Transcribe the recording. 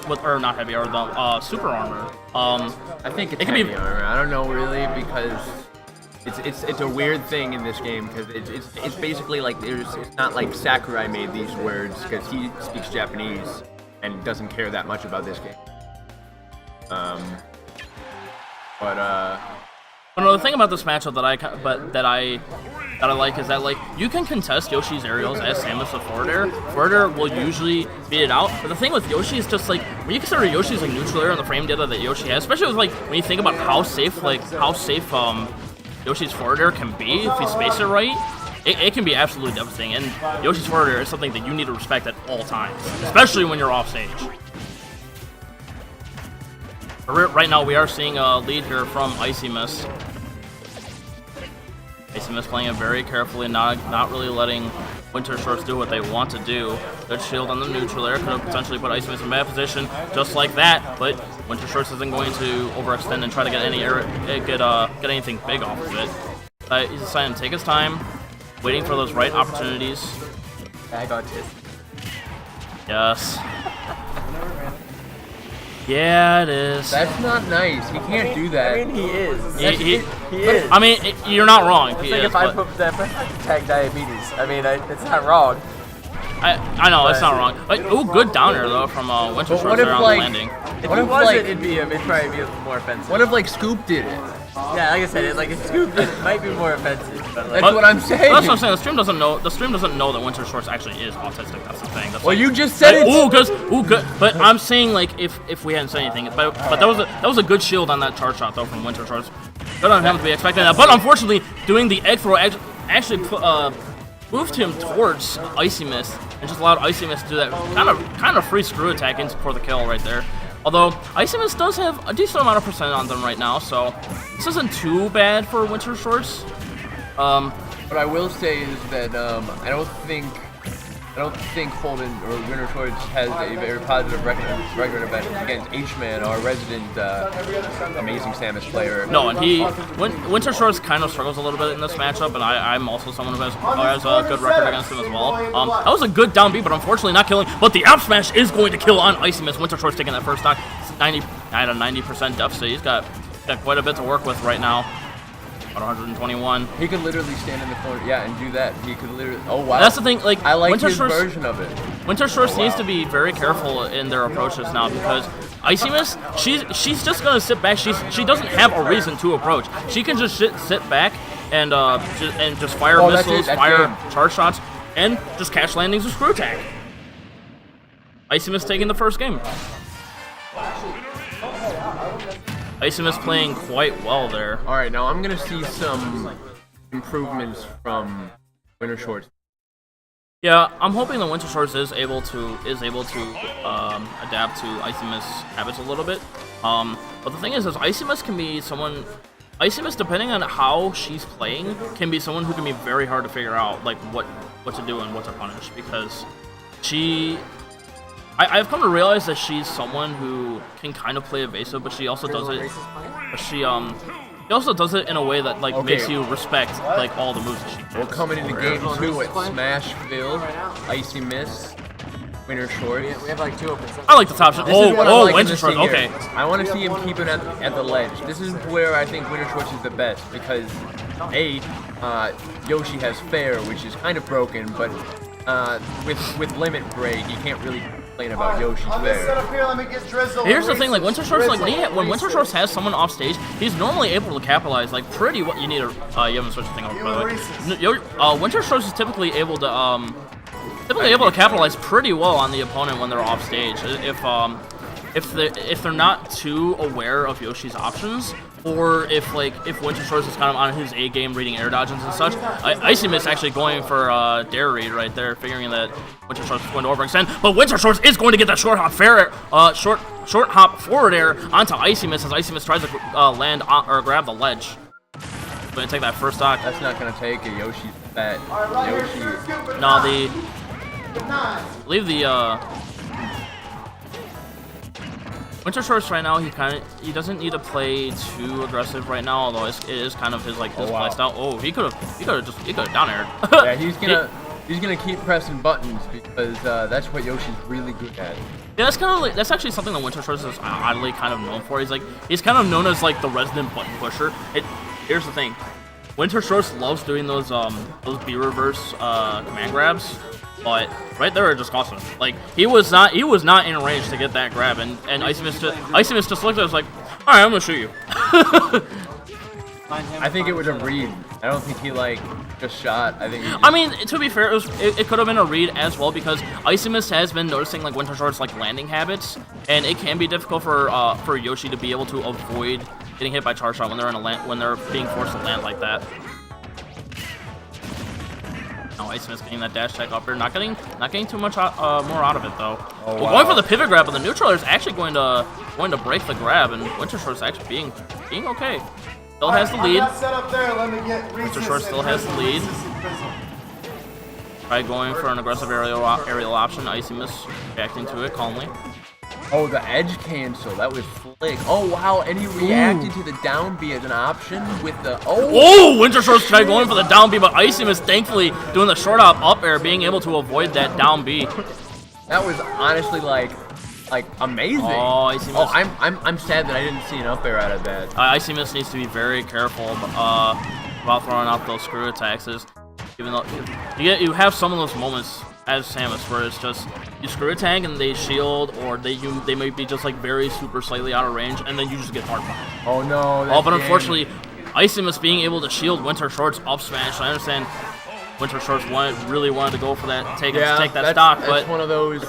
with, or not heavy, or the super armor. I think it's it can heavy be armor. I don't know really because it's a weird thing in this game because it's basically like it's not like Sakurai made these words because he speaks Japanese and doesn't care that much about this game. But no, the thing about this matchup that I like is that like you can contest Yoshi's aerials as Samus with forward air. Forward air will usually beat it out. But the thing with Yoshi is just like when you consider Yoshi's like neutral air and the frame data that Yoshi has, especially with like when you think about how safe Yoshi's forward air can be if you space it right, it can be absolutely devastating. And Yoshi's forward air is something that you need to respect at all times, especially when you're off stage. Right now, we are seeing a lead here from IcyMist. IcyMist playing it very carefully, not really letting WinterShorts do what they want to do. Good shield on the neutral air could have potentially put IcyMist in bad position, just like that. But WinterShorts isn't going to overextend and try to get get anything big off of it. He's deciding to take his time, waiting for those right opportunities. I got it. Yes. Yeah, it is. That's not nice. He can't do that. I mean, he is. He is. I mean, you're not wrong. It's like if I put that tag diabetes. I mean, it's not wrong. I know, it's not wrong. But, ooh, good down air, though, from WinterShorts there on the landing. If he wasn't, it'd probably be more offensive. What if, like, Scoop did it? Yeah, like I said, if Scoop did it, might be more offensive. But, like, That's what I'm saying. That's what I'm saying. The stream doesn't know that WinterShorts actually is autistic. That's the thing. Well, you just said it. Ooh, good. But I'm saying, like, if we hadn't said anything, but that was a good shield on that charge shot, though, from WinterShorts. Good on him to be expecting that. But unfortunately, doing the egg throw actually moved him towards IcyMist and just allowed IcyMist to do that kind of free screw attack for the kill right there. Although IcyMist does have a decent amount of percent on them right now, so this isn't too bad for WinterShorts. What I will say is that I don't think Holden or WinterShorts has a very positive record against H-Man, our resident amazing Samus player. No, and WinterShorts kind of struggles a little bit in this matchup, and I'm also someone who has a good record against him as well. That was a good down B, but unfortunately not killing. But the up smash is going to kill on IcyMist. WinterShorts taking that first stock. 90% deficit. He's got quite a bit to work with right now. 121. He could literally stand in the corner, and do that. He could literally. Oh wow. That's the thing. Like I like his version of it. WinterShorts needs to be very careful in their approaches now because IcyMist, she's just gonna sit back. She doesn't have a reason to approach. She can just sit back and just fire missiles, fire charge shots, and just catch landings with screw attack. IcyMist taking the first game. IcyMist playing quite well there. All right, now I'm gonna see some improvements from WinterShorts. Yeah, I'm hoping that WinterShorts is able to adapt to IcyMist's habits a little bit. But the thing is IcyMist can be someone. IcyMist, depending on how she's playing, can be someone who can be very hard to figure out like what to do and what to punish because I've come to realize that she's someone who can kind of play evasive, but she also does it. She also does it in a way that like makes you respect like all the moves that she does. We're coming into game 2 at Smashville, IcyMist, WinterShorts. We have like 2 open. I like the top shot. WinterShorts. Okay. I want to see him keep it at the ledge. This is where I think WinterShorts is the best because Yoshi has fair, which is kind of broken, but with limit break, you can't really complain about Yoshi's fair. Here's the thing, like WinterShorts, like when WinterShorts has someone off stage, he's normally able to capitalize like pretty what you need to. You haven't switched the thing over by the way. WinterShorts is typically able to capitalize pretty well on the opponent when they're off stage. If they're not too aware of Yoshi's options, or if WinterShorts is kind of on his A game reading air dodges and such, IcyMist actually going for dare read right there, figuring that WinterShorts is going to overextend, but WinterShorts is going to get that short hop forward air onto IcyMist as IcyMist tries to land on, or grab the ledge. Going to take that first stock. That's not going to take a Yoshi bet. No, I believe the WinterShorts right now, he doesn't need to play too aggressive right now, although it is kind of his his play style. Oh, he could have down aired. Yeah, he's gonna keep pressing buttons because that's what Yoshi's really good at. Yeah, that's actually something that WinterShorts is oddly kind of known for. He's kind of known as like the resident button pusher. Here's the thing, WinterShorts loves doing those B reverse command grabs, but right there it just cost him. Like he was not in range to get that grab, and IcyMist just looked at it, was like, all right, I'm gonna shoot you. I think it was a read. I don't think he like just shot. I think. I mean, to be fair, it could have been a read as well, because IcyMist has been noticing like WinterShorts like landing habits, and it can be difficult for Yoshi to be able to avoid getting hit by charge shot when they're being forced to land like that. Now IcyMist getting that dash tech up here, not getting too much more out of it though. Oh, well, going for the pivot grab, but the neutraler is actually going to break the grab, and WinterShorts actually being okay. Still has the lead. WinterShorts still has the lead. Try going for an aggressive aerial option. IcyMist reacting to it calmly. Oh, the edge cancel. That was flick. Oh, wow. And he reacted to the down B as an option with the... Oh, WinterShorts tried going for the down B, but IcyMist thankfully doing the short up air, being able to avoid that down B. That was honestly like amazing. Oh, IcyMist. Oh, I'm sad that I didn't see an up air out of that. IcyMist needs to be very careful about throwing out those screw attacks. Even though you have some of those moments as Samus where it's just you screw a tank and they shield, or they may be just like very super slightly out of range, and then you just get hard punished. Oh no. But unfortunately, IcyMist being able to shield WinterShorts up smash. I understand WinterShorts really wanted to go for that take that stock, but one of those